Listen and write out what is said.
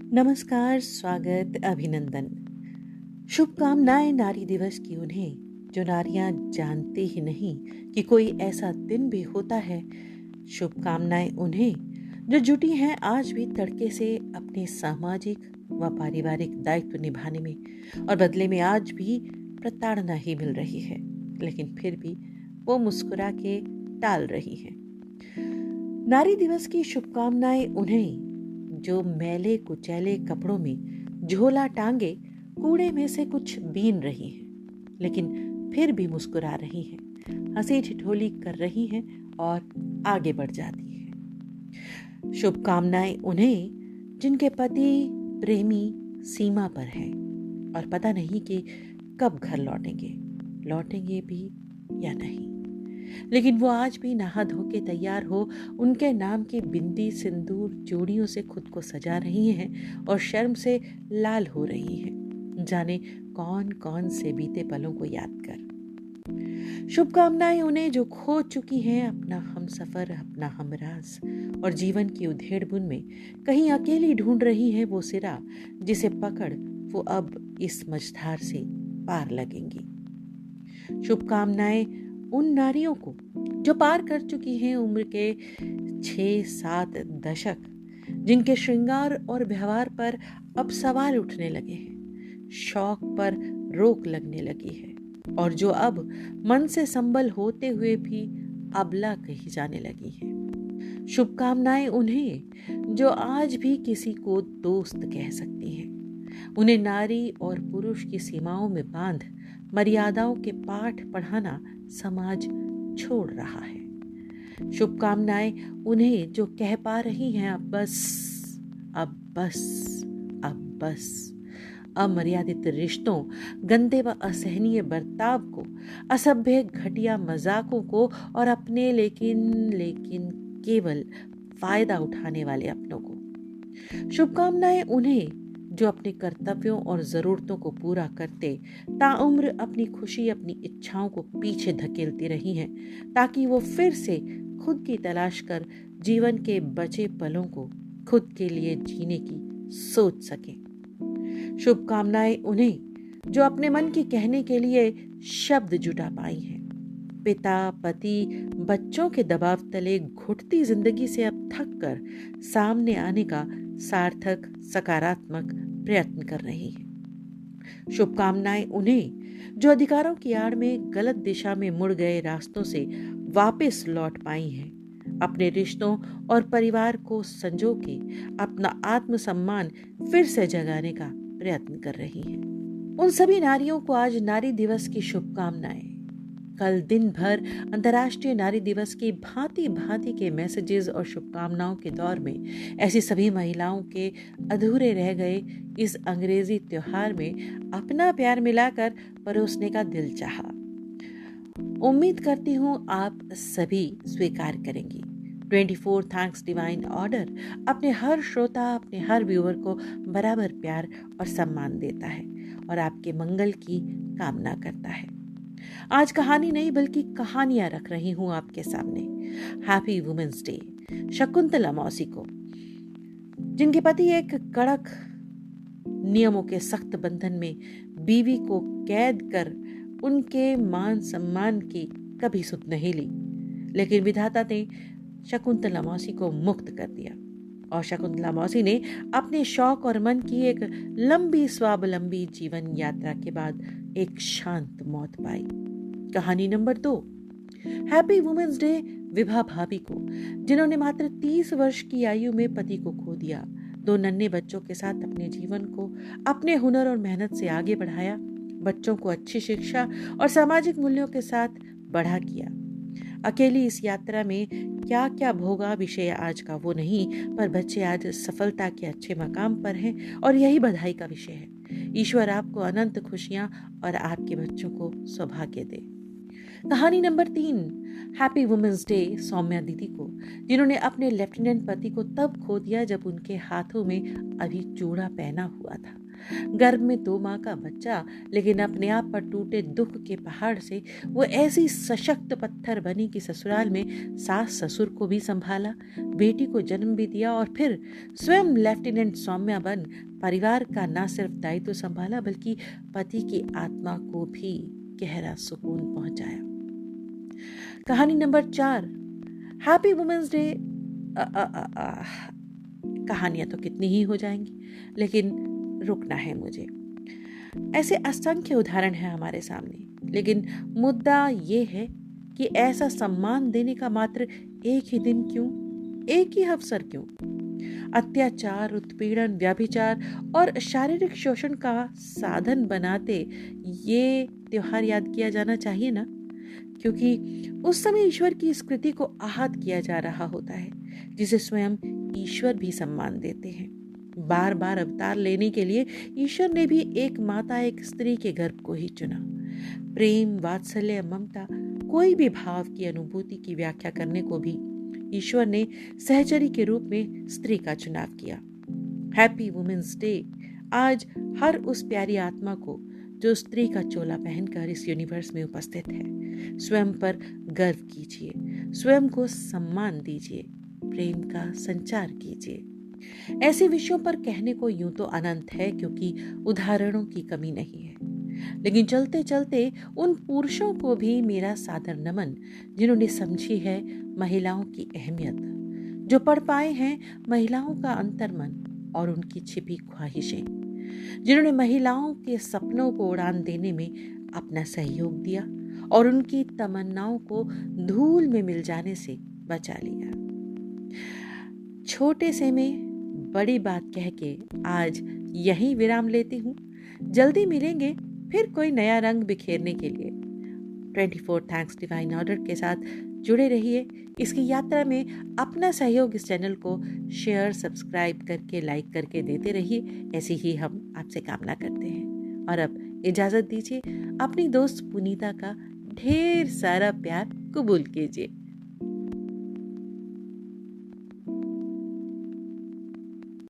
नमस्कार, स्वागत, अभिनंदन। शुभकामनाएं नारी दिवस की उन्हें जो नारियां जानती ही नहीं कि कोई ऐसा दिन भी होता है। शुभकामनाएं उन्हें जो जुटी हैं आज भी तड़के से अपने सामाजिक व पारिवारिक दायित्व निभाने में, और बदले में आज भी प्रताड़ना ही मिल रही है, लेकिन फिर भी वो मुस्कुरा के टाल रही हैं। नारी दिवस की शुभकामनाएं उन्हें जो मैले कुचैले कपड़ों में झोला टांगे कूड़े में से कुछ बीन रही हैं, लेकिन फिर भी मुस्कुरा रही हैं, हंसी ठिठोली कर रही हैं और आगे बढ़ जाती हैं। शुभकामनाएं उन्हें जिनके पति प्रेमी सीमा पर हैं और पता नहीं कि कब घर लौटेंगे भी या नहीं, लेकिन वो आज भी नहा धो के तैयार हो उनके नाम की बिंदी सिंदूर चूड़ियों से खुद को सजा रही हैं और शर्म से लाल हो रही हैं, जाने कौन कौन से बीते पलों को याद कर। शुभकामनाएं उन्हें जो खो चुकी हैं अपना हमसफर, अपना हमराज, और जीवन की उधेड़-बुन में कहीं अकेली ढूंढ रही हैं वो सिरा जिसे पकड़ वो अब इस मझधार से पार लगेंगी। शुभकामनाएं उन नारियों को जो पार कर चुकी हैं उम्र के 6-7 दशक, जिनके श्रृंगार और व्यवहार पर अब सवाल उठने लगे हैं, शौक पर रोक लगने लगी है, और जो अब मन से संबल होते हुए भी अबला कही जाने लगी हैं। शुभकामनाएं उन्हें जो आज भी किसी को दोस्त कह सकती हैं। उन्हें नारी और पुरुष की सीमाओं में बांध मर्यादाओं के पाठ पढ़ाना समाज छोड़ रहा है। शुभकामनाएं उन्हें जो कह पा रही हैं अब बस। अमर्यादित रिश्तों, गंदे व असहनीय बर्ताव को, असभ्य घटिया मजाकों को और अपने लेकिन केवल फायदा उठाने वाले अपनों को। शुभकामनाएं उन्हें जो अपने कर्तव्यों और ज़रूरतों को पूरा करते ताउम्र अपनी खुशी, अपनी इच्छाओं को पीछे धकेलती रही हैं, ताकि वो फिर से खुद की तलाश कर जीवन के बचे पलों को खुद के लिए जीने की सोच सकें। शुभकामनाएं उन्हें जो अपने मन की कहने के लिए शब्द जुटा पाई हैं। पिता, पति, बच्चों के दबाव तले घुटती जिंदगी से अब थक कर सामने आने का सार्थक, सकारात्मक प्रयत्न कर रही है। शुभकामनाएं उन्हें जो अधिकारों की आड़ में गलत दिशा में मुड़ गए रास्तों से वापस लौट पाई हैं, अपने रिश्तों और परिवार को संजो के अपना आत्मसम्मान फिर से जगाने का प्रयत्न कर रही हैं। उन सभी नारियों को आज नारी दिवस की शुभकामनाएं। कल दिन भर अंतर्राष्ट्रीय नारी दिवस की भांति भांति के मैसेजेस और शुभकामनाओं के दौर में ऐसी सभी महिलाओं के अधूरे रह गए इस अंग्रेजी त्योहार में अपना प्यार मिलाकर परोसने का दिल चाहा। उम्मीद करती हूँ आप सभी स्वीकार करेंगी। 24 थैंक्स डिवाइन ऑर्डर अपने हर श्रोता, अपने हर व्यूअर को बराबर प्यार और सम्मान देता है और आपके मंगल की कामना करता है। आज कहानी नहीं बल्कि कहानियां रख रही हूं आपके सामने। हैप्पी वुमेन्स डे शकुंतला मौसी को, जिनके पति एक कड़क नियमों के सख्त बंधन में बीवी को कैद कर उनके मान सम्मान की कभी सुध नहीं ली, लेकिन विधाता ने शकुंतला मौसी को मुक्त कर दिया और शकुंतला मौसी ने अपने शौक और मन की एक लंबी स्वावलंबी जीवन यात्रा के बाद एक शांत मौत पाई। कहानी number 2, happy women's day Vibha भाभी को, जिन्होंने मात्र 30 वर्ष की आयु में पति को खो दिया, 2 नन्हे बच्चों के साथ अपने जीवन को अपने हुनर और मेहनत से आगे बढ़ाया, बच्चों को अच्छी शिक्षा और सामाजिक मूल्यों के साथ बढ़ा किया। अकेली इस यात्रा में क्या क्या भोगा विषय आज का वो नहीं, पर बच्चे आज सफलता के अच्छे मकाम पर हैं और यही बधाई का विषय है। ईश्वर आपको अनंत खुशियां और आपके बच्चों को सौभाग्य दे। कहानी number 3, happy women's day Saumya दीदी को, जिन्होंने अपने लेफ्टिनेंट पति को तब खो दिया जब उनके हाथों में अभी चूड़ा पहना हुआ था। गर्भ में 2 माह का बच्चा, लेकिन अपने आप पर टूटे दुख के पहाड़ से वो ऐसी सशक्त पत्थर बनी कि ससुराल में सास ससुर को भी संभाला, बेटी को जन्म भी दिया और फिर स्वयं लेफ्टिनेंट सौम्या बन परिवार का न सिर्फ दायित्व संभाला बल्कि पति की आत्मा को भी गहरा सुकून पहुंचाया। कहानी नंबर 4, हैप्पी वुमेन्स डे। कहानियां तो कितनी ही हो जाएंगी, लेकिन रुकना है मुझे। ऐसे असंख्य उदाहरण हैं हमारे सामने, लेकिन मुद्दा ये है कि ऐसा सम्मान देने का मात्र एक ही दिन क्यों, एक ही अवसर क्यों? अत्याचार, उत्पीड़न, व्यभिचार और शारीरिक शोषण का साधन बनाते ये त्योहार याद किया जाना चाहिए ना, क्योंकि उस समय ईश्वर की इस कृति को आहत किया जा रहा होता है, जिसे स्वयं ईश्वर भी सम्मान देते हैं। बार बार अवतार लेने के लिए ईश्वर ने भी एक माता, एक स्त्री के गर्भ को ही चुना। प्रेम, वात्सल्य, ममता, कोई भी भाव की अनुभूति की व्याख्या करने को भी ईश्वर ने सहचरी के रूप में स्त्री का चुनाव किया। हैप्पी वुमेन्स डे आज हर उस प्यारी आत्मा को जो स्त्री का चोला पहनकर इस यूनिवर्स में उपस्थित है। स्वयं पर गर्व कीजिए, स्वयं को सम्मान दीजिए, प्रेम का संचार कीजिए। ऐसे विषयों पर कहने को यूं तो अनंत है, क्योंकि उदाहरणों की कमी नहीं है, लेकिन चलते चलते उन पुरुषों को भी मेरा सादर नमन जिन्होंने समझी है महिलाओं की अहमियत, जो पढ़ पाए हैं महिलाओं का अंतर्मन और उनकी छिपी ख्वाहिशें, जिन्होंने महिलाओं के सपनों को उड़ान देने में अपना सहयोग दिया और उनकी तमन्नाओं को धूल में मिल जाने से बचा लिया। छोटे से में बड़ी बात कह के आज यहीं विराम लेती हूँ। जल्दी मिलेंगे फिर कोई नया रंग बिखेरने के लिए। 24 थैंक्स डिवाइन ऑर्डर के साथ जुड़े रहिए। इसकी यात्रा में अपना सहयोग इस चैनल को शेयर, सब्सक्राइब करके, लाइक करके देते रहिए। ऐसी ही हम आपसे कामना करते हैं। और अब इजाज़त दीजिए, अपनी दोस्त पुनीता का ढेर सारा प्यार कबूल कीजिए।